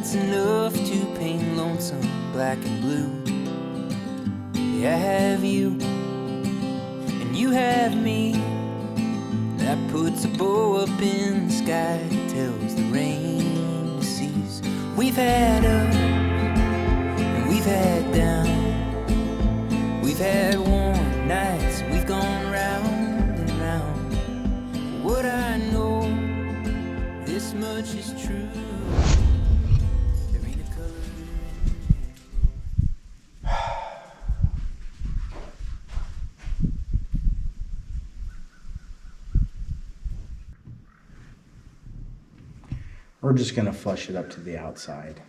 That's enough to paint lonesome black and blue. Yeah, I have you, and you have me. That puts a bow up in the sky, tells the rain to cease. We've had up, and we've had down. We've had warm nights, we've gone round and round. What I know, this much is true. There ain't a color We're just going to flush it up to the outside.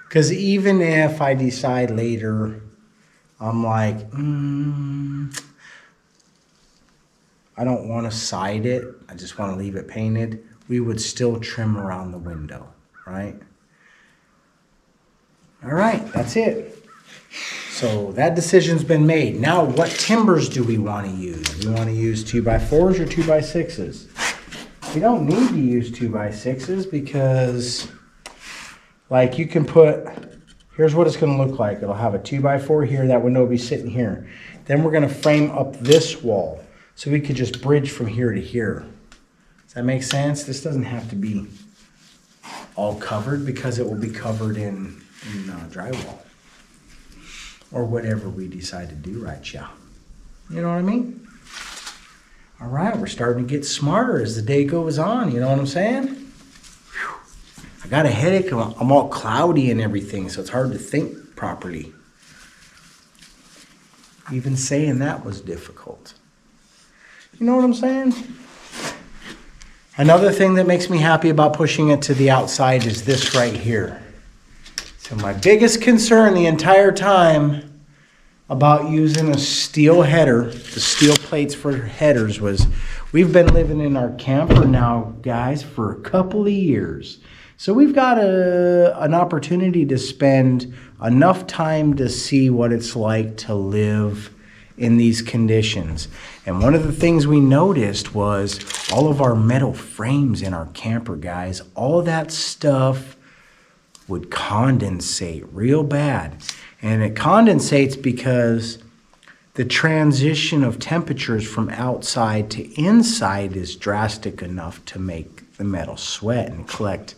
Because even if I decide later, I'm like, I don't want to side it, I just want to leave it painted, we would still trim around the window, right? All right, that's it. So that decision's been made. Now, what timbers do we want to use? We want to use 2x4s or 2x6s? We don't need to use 2x6s because, like, you can put, here's what it's going to look like. It'll have a 2x4 here. That window will be sitting here. Then we're going to frame up this wall so we could just bridge from here to here. Does that make sense? This doesn't have to be all covered because it will be covered in drywall. Or whatever we decide to do, right, yeah. You know what I mean? All right, we're starting to get smarter as the day goes on, you know what I'm saying? Whew. I got a headache, I'm all cloudy and everything, so it's hard to think properly. Even saying that was difficult. You know what I'm saying? Another thing that makes me happy about pushing it to the outside is this right here. So my biggest concern the entire time about using a steel header, the steel plates for headers, was we've been living in our camper now, guys, for a couple of years. So we've got an opportunity to spend enough time to see what it's like to live in these conditions. And one of the things we noticed was all of our metal frames in our camper, guys, all of that stuff would condensate real bad. And it condensates because the transition of temperatures from outside to inside is drastic enough to make the metal sweat and collect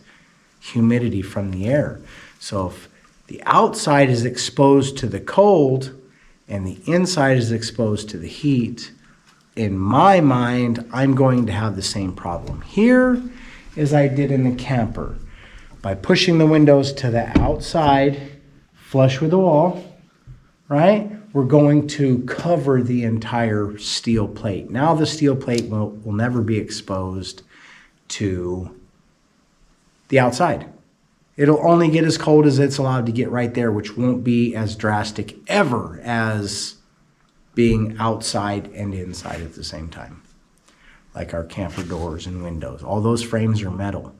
humidity from the air. So if the outside is exposed to the cold and the inside is exposed to the heat, in my mind, I'm going to have the same problem here as I did in the camper. By pushing the windows to the outside, flush with the wall, right? We're going to cover the entire steel plate. Now the steel plate will never be exposed to the outside. It'll only get as cold as it's allowed to get right there, which won't be as drastic ever as being outside and inside at the same time. Like our camper doors and windows. All those frames are metal.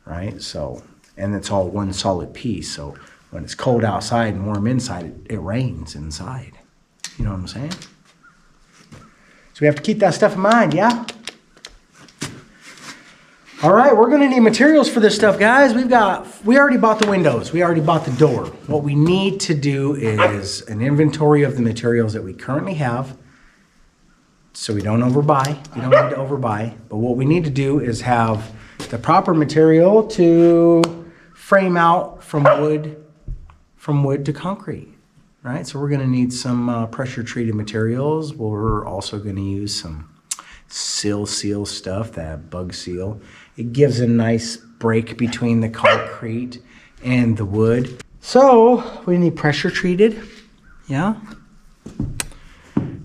Right? So, and it's all one solid piece. So when it's cold outside and warm inside, it rains inside. You know what I'm saying? So we have to keep that stuff in mind, yeah? All right, we're gonna need materials for this stuff, guys. We already bought the windows. We already bought the door. What we need to do is an inventory of the materials that we currently have so we don't overbuy. We don't need to overbuy. But what we need to do is have the proper material to frame out from wood to concrete, right? So we're going to need some pressure treated materials. We're also going to use some seal stuff, that bug seal. It gives a nice break between the concrete and the wood. So we need pressure treated, yeah.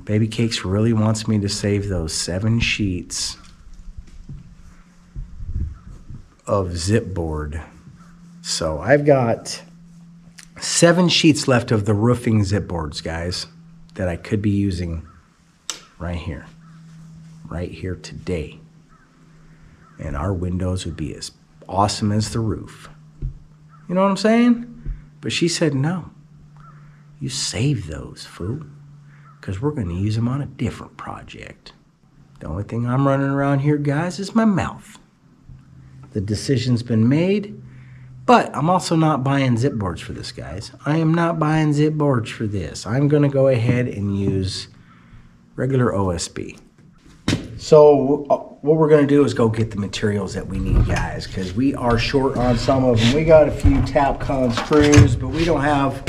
Baby Cakes really wants me to save those 7 sheets of zip board. So I've got 7 sheets left of the roofing zip boards, guys, that I could be using right here today. And our windows would be as awesome as the roof. You know what I'm saying? But she said, no, you save those, fool, because we're going to use them on a different project. The only thing I'm running around here, guys, is my mouth. The decision's been made, but I'm also not buying zip boards for this, guys. I am not buying zip boards for this. I'm gonna go ahead and use regular OSB. So what we're gonna do is go get the materials that we need, guys, because we are short on some of them. We got a few Tapcon screws, but we don't have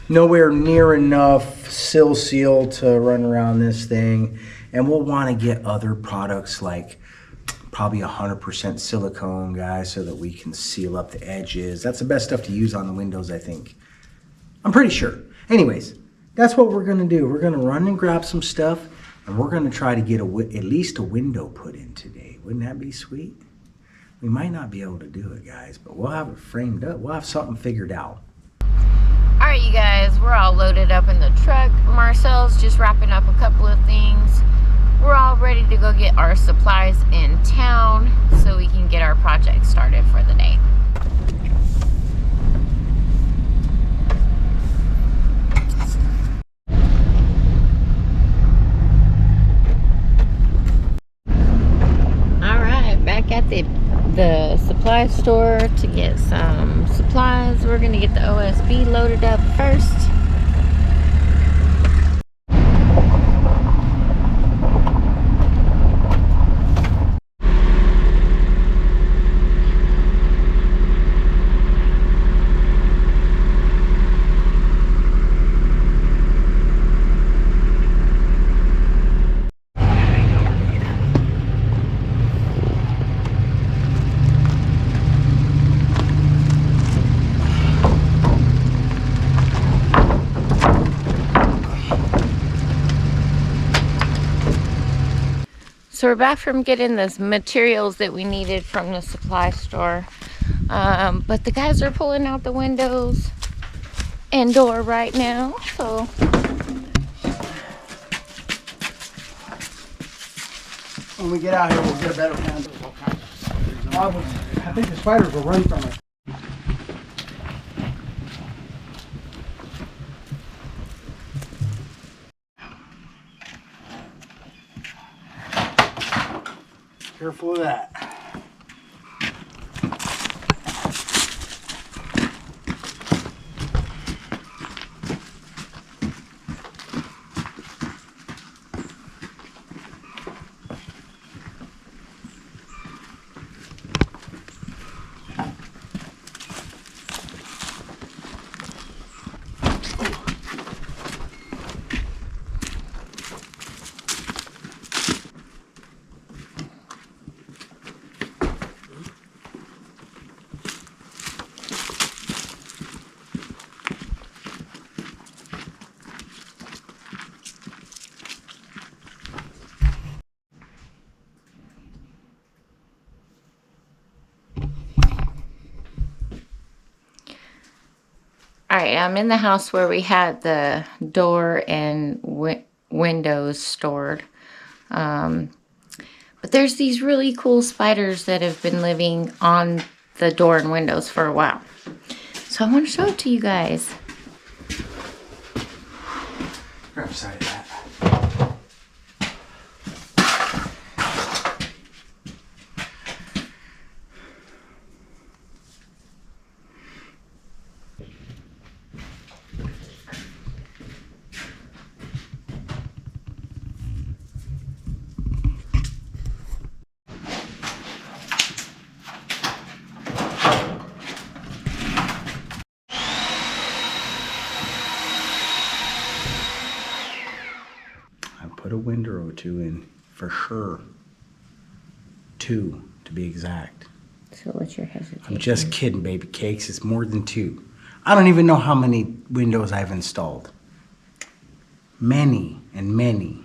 nowhere near enough sill seal to run around this thing. And we'll wanna get other products like probably 100% silicone, guys, so that we can seal up the edges. That's the best stuff to use on the windows, I think. I'm pretty sure. Anyways, that's what we're gonna do. We're gonna run and grab some stuff, and we're gonna try to get at least a window put in today. Wouldn't that be sweet? We might not be able to do it, guys, but we'll have it framed up. We'll have something figured out. All right, you guys, we're all loaded up in the truck. Marcel's just wrapping up a couple of things. We're all ready to go get our supplies in town so we can get our project started for the day. All right, back at the supply store to get some supplies. We're gonna get the OSB loaded up first. So we're back from getting the materials that we needed from the supply store. But the guys are pulling out the windows and door right now. So When we get out here, we'll get a better handle. I think the spiders will run from it. Careful of that. all right, I'm in the house where we had the door and windows stored. But there's these really cool spiders that have been living on the door and windows for a while. So I want to show it to you guys. Grab side of that. Put a window or two in for sure. 2 to be exact. So what's your hesitation? I'm just kidding, baby cakes. It's more than 2. I don't even know how many windows I've installed. Many and many.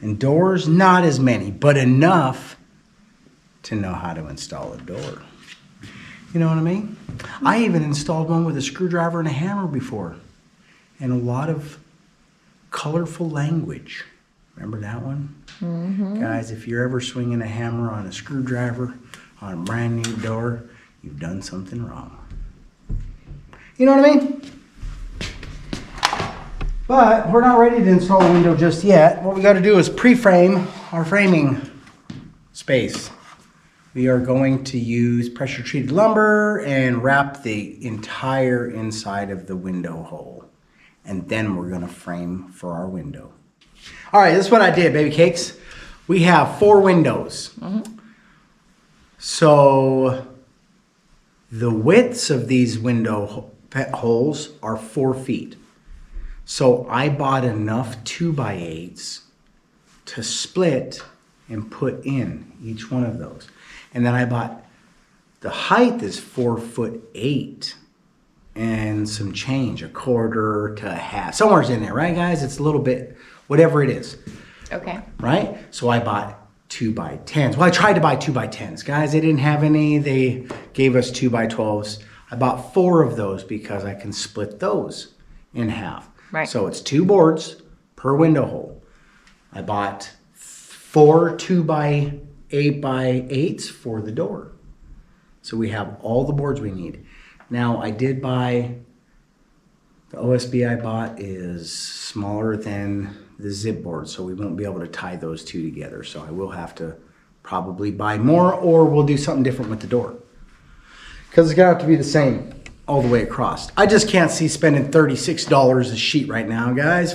And doors, not as many, but enough to know how to install a door. You know what I mean? I even installed one with a screwdriver and a hammer before. And a lot of colorful language. Remember that one? Mm-hmm. Guys, if you're ever swinging a hammer on a screwdriver on a brand new door, you've done something wrong. You know what I mean? But we're not ready to install a window just yet. What we got to do is pre-frame our framing space. We are going to use pressure treated lumber and wrap the entire inside of the window hole. And then we're going to frame for our window. All right, this is what I did, baby cakes. We have 4 windows. So the widths of these window holes are 4 feet. So I bought enough 2x8s to split and put in each one of those. And then I bought, the height is 4'8" and some change, 1/4 to 1/2. Somewhere's in there, right guys? It's a little bit, whatever it is. Okay. Right? So I bought 2x10s. Well, I tried to buy 2x10s. Guys, they didn't have any. They gave us 2x12s. I bought 4 of those because I can split those in half. Right. So it's 2 boards per window hole. I bought 4 2x8x8s for the door. So we have all the boards we need. Now I did buy, the OSB I bought is smaller than the zip board, so we won't be able to tie those 2 together. So I will have to probably buy more, or we'll do something different with the door. Because it's gonna have to be the same all the way across. I just can't see spending $36 a sheet right now, guys,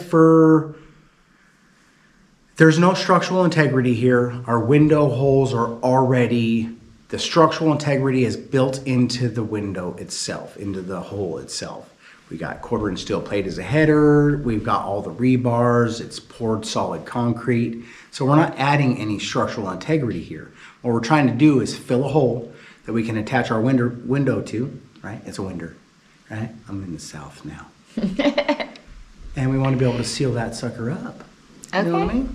there's no structural integrity here. Our window holes are already, the structural integrity is built into the window itself, into the hole itself. We got 1/4" steel plate as a header. We've got all the rebars. It's poured solid concrete. So we're not adding any structural integrity here. What we're trying to do is fill a hole that we can attach our window to, right? It's a window, right? I'm in the South now. And we want to be able to seal that sucker up. Okay. You know what I mean?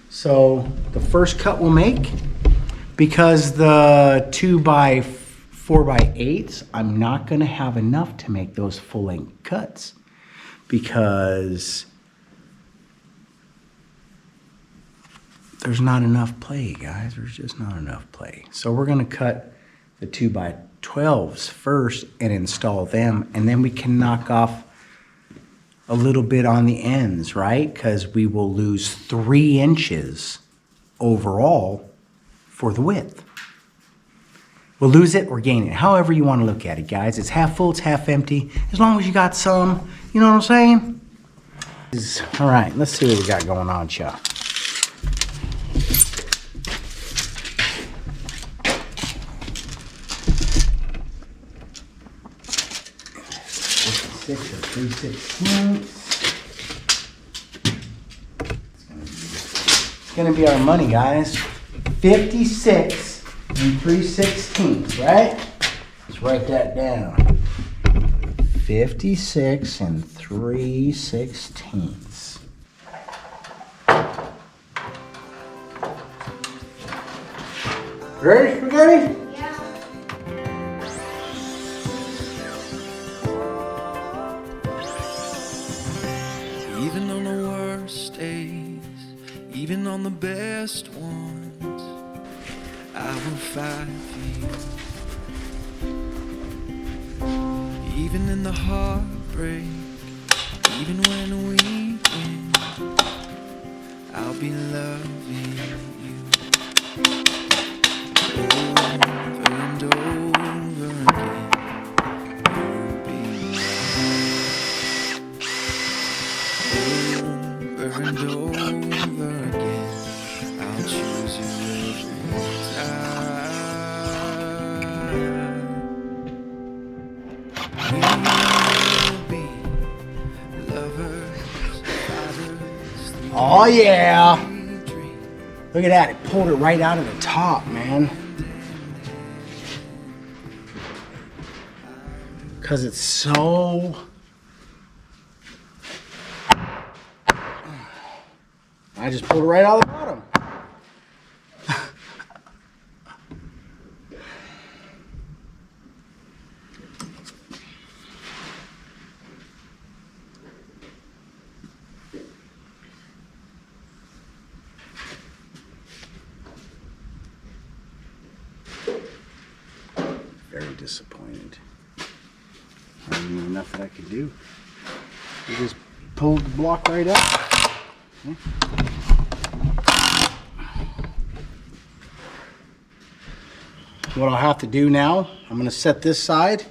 So the first cut we'll make, because the 2x4x8s, I'm not going to have enough to make those full length cuts, because there's not enough play, guys. There's just not enough play. So we're going to cut the 2x12s first and install them, and then we can knock off a little bit on the ends, right? Because we will lose 3 inches overall for the width. We'll lose it or gain it, however you want to look at it, guys. It's half full, it's half empty. As long as you got some, you know what I'm saying? All right, let's see what we got going on, y'all. Or 3/16. It's gonna be our money, guys. 56 3/16, right? Let's write that down. 56 3/16. Ready, spaghetti? Even on the worst days, even on the best ones, I will fight for you. Even in the heartbreak, even when we win, I'll be loving you over and over again. You'll be over and over again. I'll choose you every time. We will be lovers, fighters. Oh yeah! Look at that, it pulled it right out of the top, man. Because it's so... I just pulled it right out of the bottom. Very disappointed. I didn't even know nothing I could do. You just hold the block right up. Okay. What I'll have to do now, I'm going to set this side.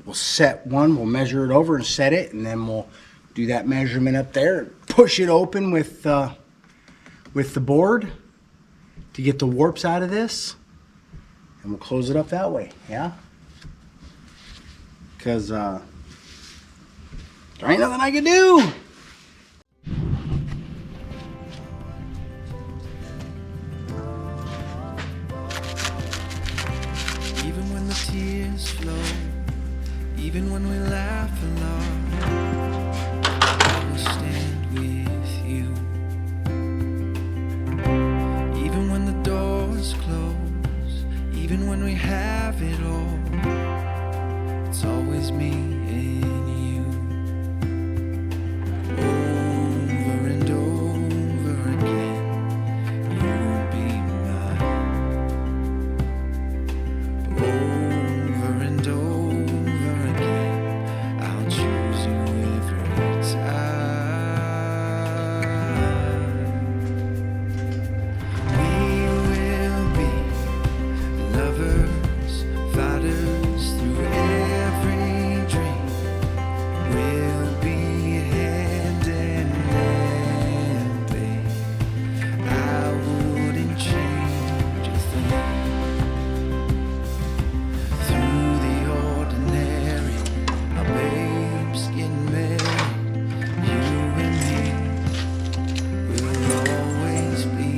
We'll set one, we'll measure it over and set it, and then we'll do that measurement up there, push it open with the board to get the warps out of this, and we'll close it up that way, yeah? Because there ain't nothing I can do. Even when the tears flow, even when we laugh a lot, I will stand with you. Even when the doors close, even when we have it all, it's always me and you. Over and over again, you'll be mine. Over and over again, I'll choose you every time. We will be lovers, fighters through every dream. We'll be hand in hand, babe. I wouldn't change a thing. Through the ordinary, our babes getting married. You and me will always be.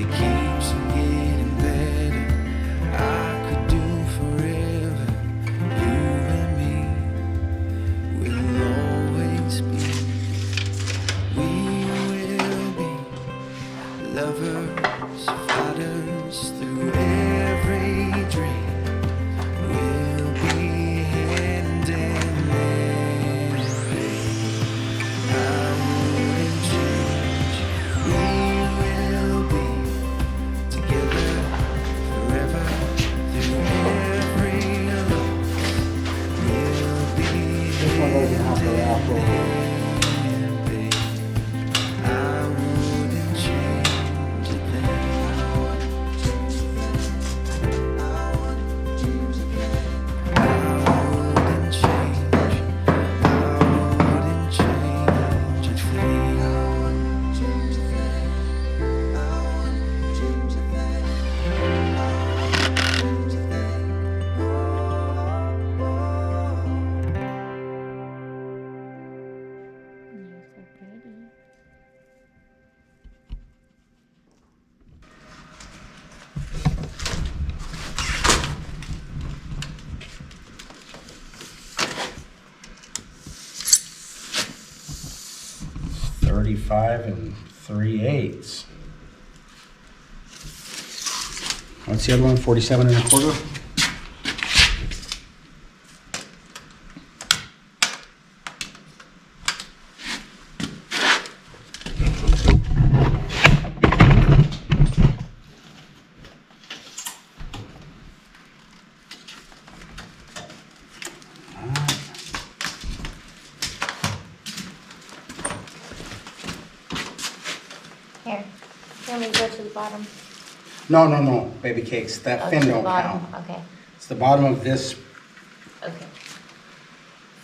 It keeps on getting better. I could do forever. You and me will always be. We will be lovers, fighters through every dream. We'll be hand in hand, babe. I wouldn't change. We will be together forever through every loss. We'll be This one doesn't have to wrap over. hand, babe. I wouldn't change a thing. $35 3/8. What's the other one? 47 1/4. Here, let me go to the bottom. No, baby cakes. That Oh, fin to the don't bottom. count. Okay, It's the bottom of this okay.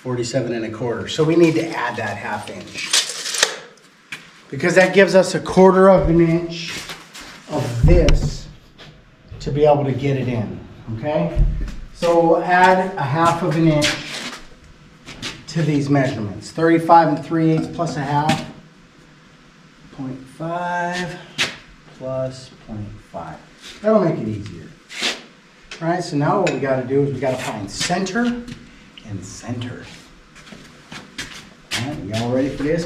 47 1/4. So we need to add that 1/2 inch. Because that gives us 1/4 of an inch of this to be able to get it in, okay? So we'll add 1/2 of an inch to these measurements. 35 3/8 plus 1/2. 0.5 plus 0.5. That'll make it easier. All right, so now what we gotta do is we gotta find center and center. All right, we all ready for this?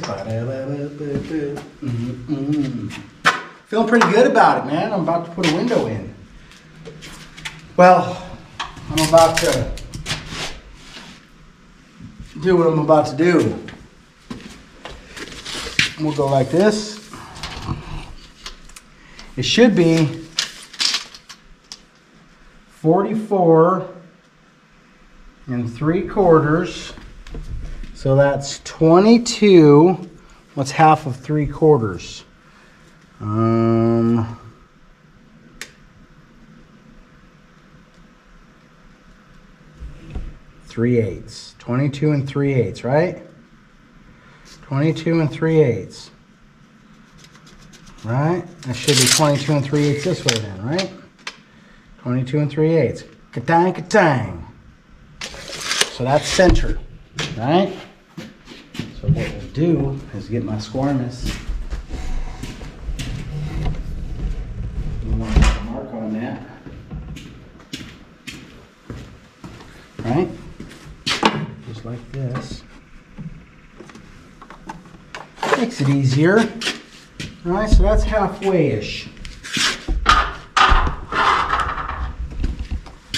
Feeling pretty good about it, man. I'm about to put a window in. Well, I'm about to do what I'm about to do. We'll go like this. It should be 44 3/4. So that's 22. What's half of 3/4? 3/8. 22 and 3/8, right? 22 and 3/8. Right? That should be 22 and 3/8 this way then, right? 22 and 3/8. Ka-tang, ka-tang. So that's center, right? So what we'll do is get my squarness. We want to put a mark on that. Right? Just like this. Makes it easier. All right, so that's halfway-ish.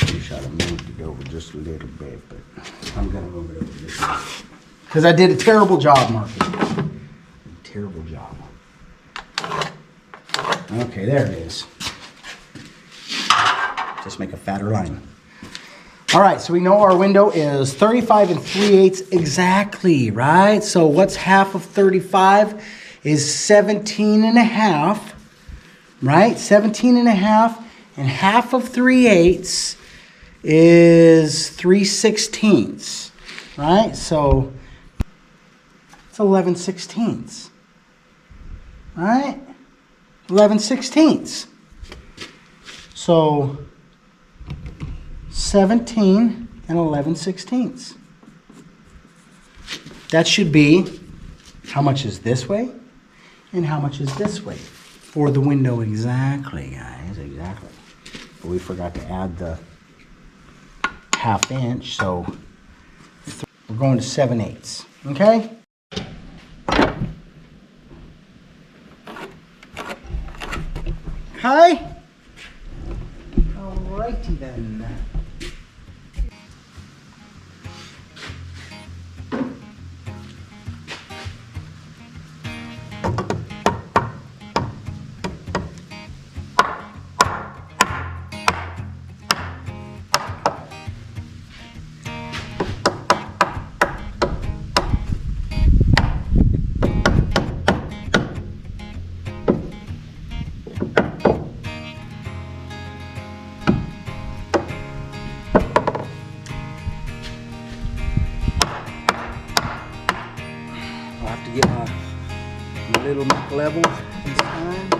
Wish I'd have moved it over just a little bit, but I'm gonna move it over this way. Because I did a terrible job marking. Terrible job. Okay, there it is. Just make a fatter line. All right, so we know our window is 35 and 3/8 exactly, right? So what's half of 35 is 17 and a half, right? 17 and a half, and half of 3/8 is 3/16, right? So it's 11/16, right? 11/16. So 17 and 11/16. That should be how much is this way and how much is this way for the window exactly, guys, exactly. But we forgot to add the 1/2 inch, so we're going to 7/8, okay? Okay? Alrighty then. I'll have to get my little level this time.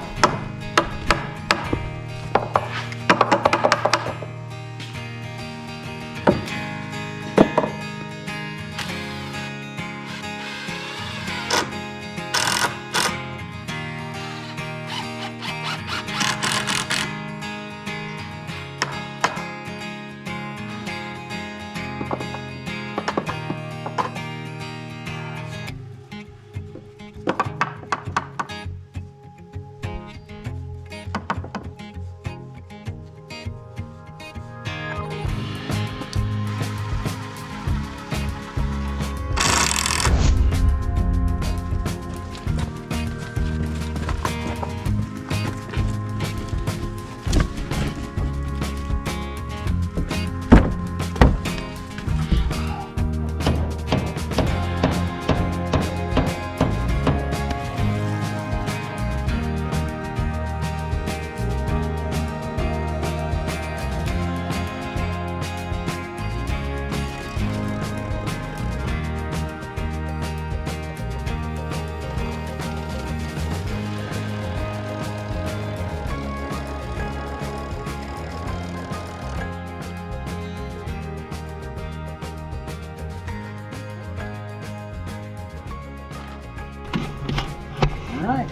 All right.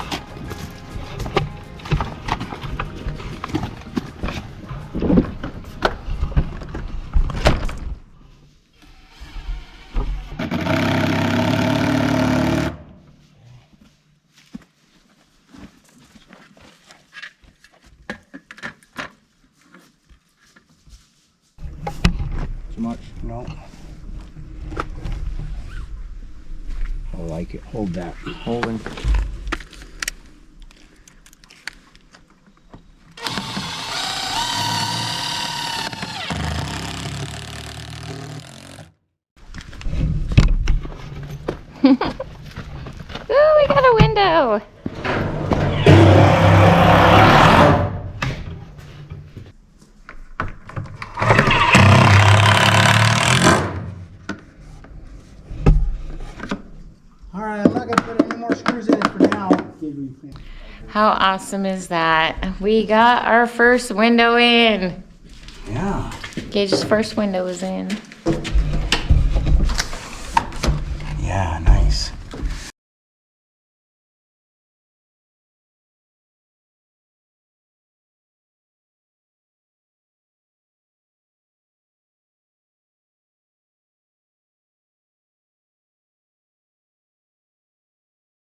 Too much? No. I like it. Hold that. Holding. we got a window. All right, I'm not gonna put any more screws in it for now. How awesome is that? We got our first window in. Yeah. Gage's first window was in. Yeah, no,